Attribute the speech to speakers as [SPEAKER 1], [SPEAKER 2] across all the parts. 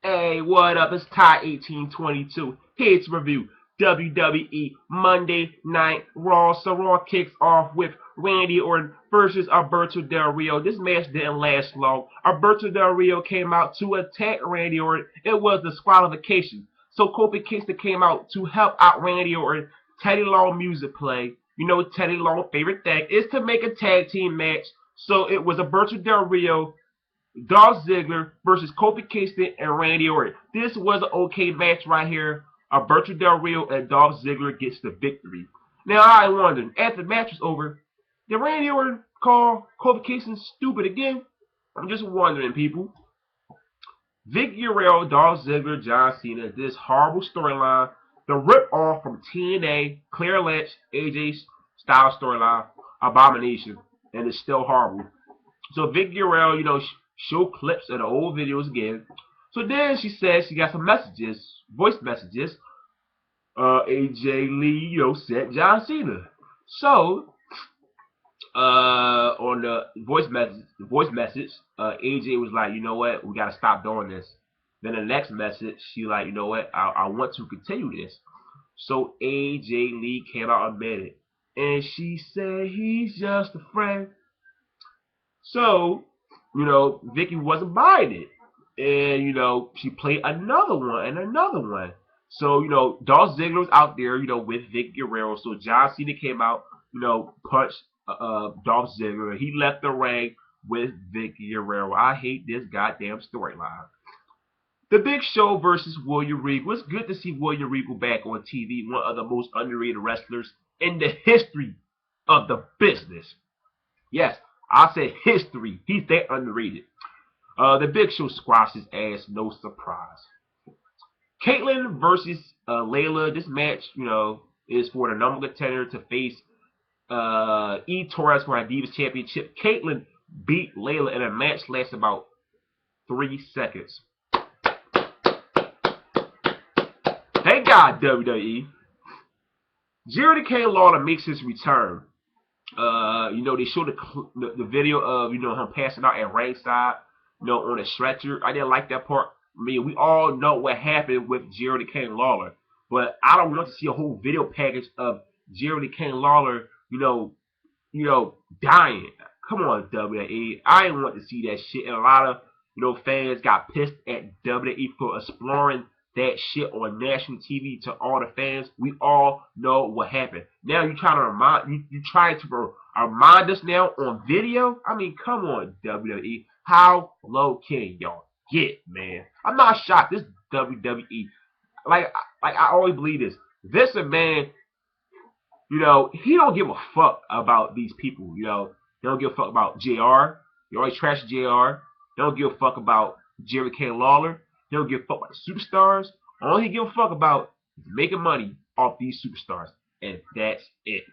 [SPEAKER 1] Hey, what up? It's Ty1822 here to review WWE Monday Night Raw. So Raw kicks off with Randy Orton versus Alberto Del Rio. This match didn't last long. Alberto Del Rio came out to attack Randy Orton. It was disqualification. So Kofi Kingston came out to help out Randy Orton. Teddy Long music play. You know Teddy Long's favorite thing is to make a tag team match. So it was Alberto Del Rio, Dolph Ziggler versus Kofi Kingston and Randy Orton. This was an okay match right here. Alberto Del Rio and Dolph Ziggler gets the victory. Now I wondered, after the match was over, did Randy Orton call Kofi Kingston stupid again? I'm just wondering, people. Vic Guerrero, Dolph Ziggler, John Cena, this horrible storyline, the rip off from TNA, Claire Lynch, AJ Styles storyline, abomination, and it's still horrible. So Vic Guerrero, show clips of the old videos again. So then she says she got some messages, voice messages. AJ Lee, sent John Cena. So on the voice message, AJ was like, you know what, we gotta stop doing this. Then the next message, she like, you know what, I want to continue this. So AJ Lee came out and admitted, and she said he's just a friend. So Vicky wasn't buying it. And, she played another one and another one. So, Dolph Ziggler was out there, with Vic Guerrero. So John Cena came out, punched Dolph Ziggler. He left the ring with Vic Guerrero. I hate this goddamn storyline. The Big Show versus William Regal. It's good to see William Regal back on TV, one of the most underrated wrestlers in the history of the business. Yes, I said history. He's that underrated. The Big Show squashed his ass, no surprise. Caitlyn versus Layla. This match, is for the number contender to face Torres for a Divas Championship. Caitlyn beat Layla in a match lasted about 3 seconds. Thank God, WWE. Jerry the King Lawler makes his return. They showed the video of, him passing out at ringside, on a stretcher. I didn't like that part. I mean, we all know what happened with Jerry the King Lawler, but I don't want to see a whole video package of Jerry the King Lawler, dying. Come on, WWE. I didn't want to see that shit, and a lot of, fans got pissed at WWE for exploring that shit on national TV to all the fans. We all know what happened. Now you trying to remind us now on video? I mean, come on, WWE. How low can y'all get, man? I'm not shocked. This WWE, like I always believe this. This a man, he don't give a fuck about these people. He don't give a fuck about JR. He always trash JR. He don't give a fuck about Jerry King Lawler. He don't give a fuck about the superstars. All he give a fuck about is making money off these superstars, and that's it.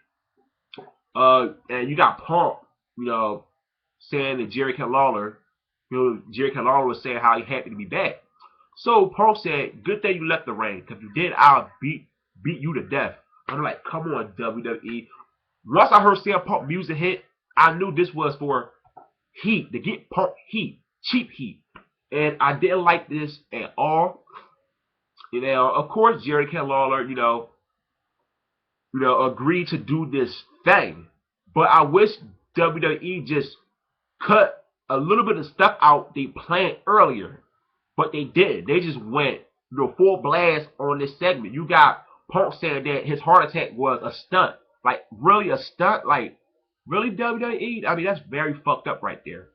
[SPEAKER 1] And you got Punk, saying that Jerry King Lawler, Jerry King Lawler was saying how he happy to be back. So Punk said, "Good thing you left the ring, because if you did, I'll beat you to death." I'm like, come on, WWE. Once I heard CM Punk music hit, I knew this was for heat, to get Punk heat, cheap heat. And I didn't like this at all. Of course, Jerry King Lawler, agreed to do this thing. But I wish WWE just cut a little bit of stuff out they planned earlier. But they didn't. They just went, full blast on this segment. You got Punk saying that his heart attack was a stunt. Like, really a stunt? Like, really, WWE? I mean, that's very fucked up right there.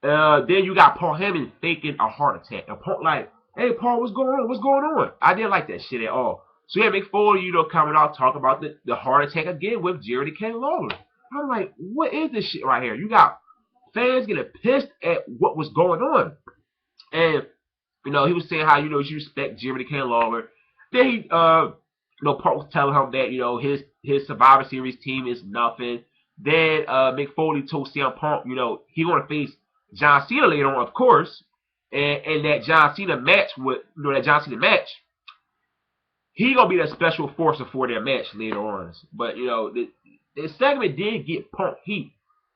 [SPEAKER 1] Then you got Paul Heyman faking a heart attack. And Paul like, hey, Paul, what's going on? What's going on? I didn't like that shit at all. So yeah, Mick Foley, coming out talking about the heart attack again with Jerry the King Lawler. I'm like, what is this shit right here? You got fans getting pissed at what was going on. And, he was saying how, you respect Jerry the King Lawler. Then he, Paul was telling him that, his Survivor Series team is nothing. Then Mick Foley told CM Punk, he want to face John Cena later on, of course, and that John Cena match he gonna be that special forcer for their match later on. But the segment did get Punk heat,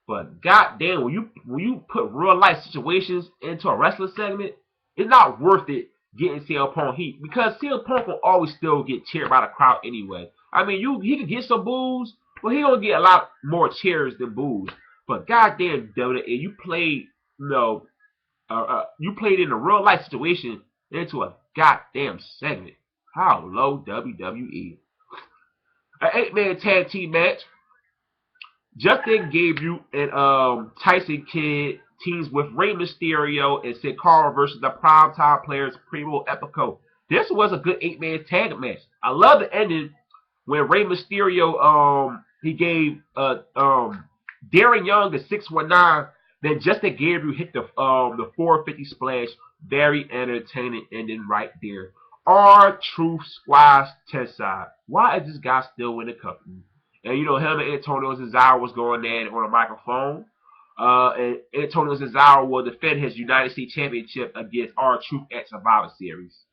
[SPEAKER 1] but goddamn, when you put real life situations into a wrestling segment, it's not worth it getting CM Punk heat because CM Punk will always still get cheered by the crowd anyway. I mean, he could get some boos, but he gonna get a lot more cheers than boos. But goddamn, WWE, you played in a real life situation into a goddamn segment. How low, WWE? An 8-man tag team match. Justin Gabriel and Tyson Kidd teams with Rey Mysterio and Sin Cara versus the primetime players Primo Epico. This was a good 8-man tag match. I love the ending when Rey Mysterio he gave Darren Young the 619. Then Justin Gabriel hit the 450 splash. Very entertaining ending right there. R-Truth Squash Tensai. Why is this guy still in the company? And him and Antonio Cesaro was going there on a microphone. And Antonio Cesaro will defend his United States Championship against R-Truth at Survivor Series.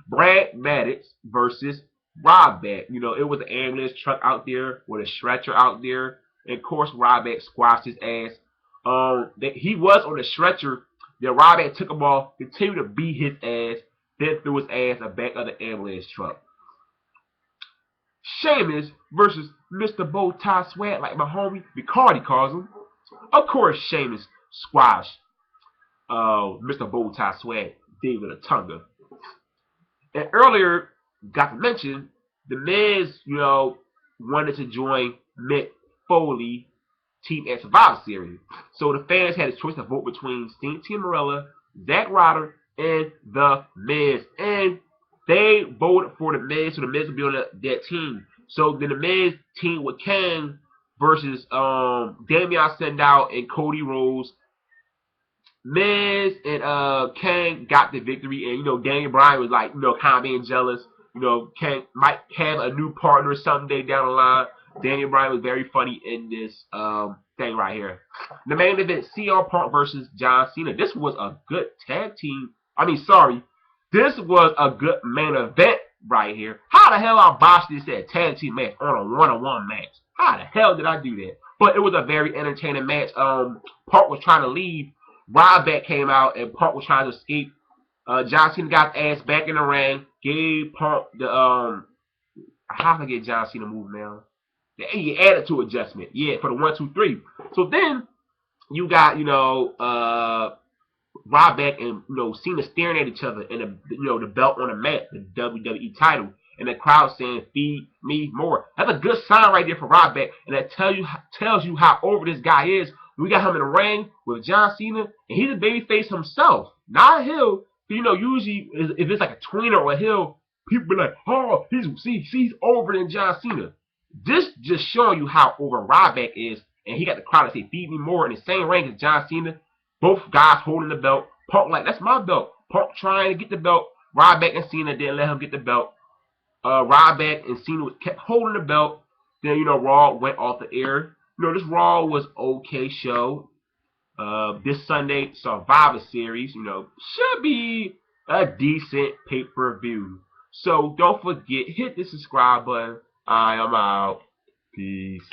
[SPEAKER 1] Brad Maddox versus Ryback. It was an ambulance truck out there with a stretcher out there. And of course, Ryback squashed his ass. He was on the stretcher. Then Ryback took him off, continued to beat his ass, then threw his ass in the back of the ambulance truck. Sheamus versus Mr. Bowtie Swag, like my homie Ricardi calls him. Of course, Sheamus squashed Mr. Bowtie Swag, David Otunga. And earlier, got to mention, the Miz, wanted to join Mick Foley team at Survivor Series. So the fans had a choice to vote between Santino Marella, Zack Ryder, and the Miz. And they voted for the Miz, so the Miz will be on that team. So then the Miz team with Kane versus Damian Sandow and Cody Rhodes. Miz and Kane got the victory, and Daniel Bryan was like, kind of being jealous. Kane might have a new partner someday down the line. Daniel Bryan was very funny in this thing right here. The main event, CM Punk versus John Cena. This was a good tag team. This was a good main event right here. How the hell I botched this at tag team match on a one-on-one match? How the hell did I do that? But it was a very entertaining match. Punk was trying to leave. Ryback came out and Punk was trying to escape. John Cena got his ass back in the ring. Gave Punk the how can I get John Cena move now? He added to adjustment. Yeah, for the 1, 2, 3. So then you got Ryback and Cena staring at each other, and the belt on the mat, the WWE title, and the crowd saying "Feed me more." That's a good sign right there for Ryback, and that tells you how over this guy is. We got him in the ring with John Cena, and he's a babyface himself, not a heel. Usually if it's like a tweener or a heel, people be like, "Oh, he's over than John Cena." This just showing you how over Ryback is, and he got the crowd to say "Feed me more" in the same ring as John Cena. Both guys holding the belt. Punk like, that's my belt. Punk trying to get the belt. Ryback and Cena didn't let him get the belt. Ryback and Cena kept holding the belt. Then, Raw went off the air. This Raw was okay show. This Sunday, Survivor Series, should be a decent pay-per-view. So don't forget, hit the subscribe button. I am out. Peace.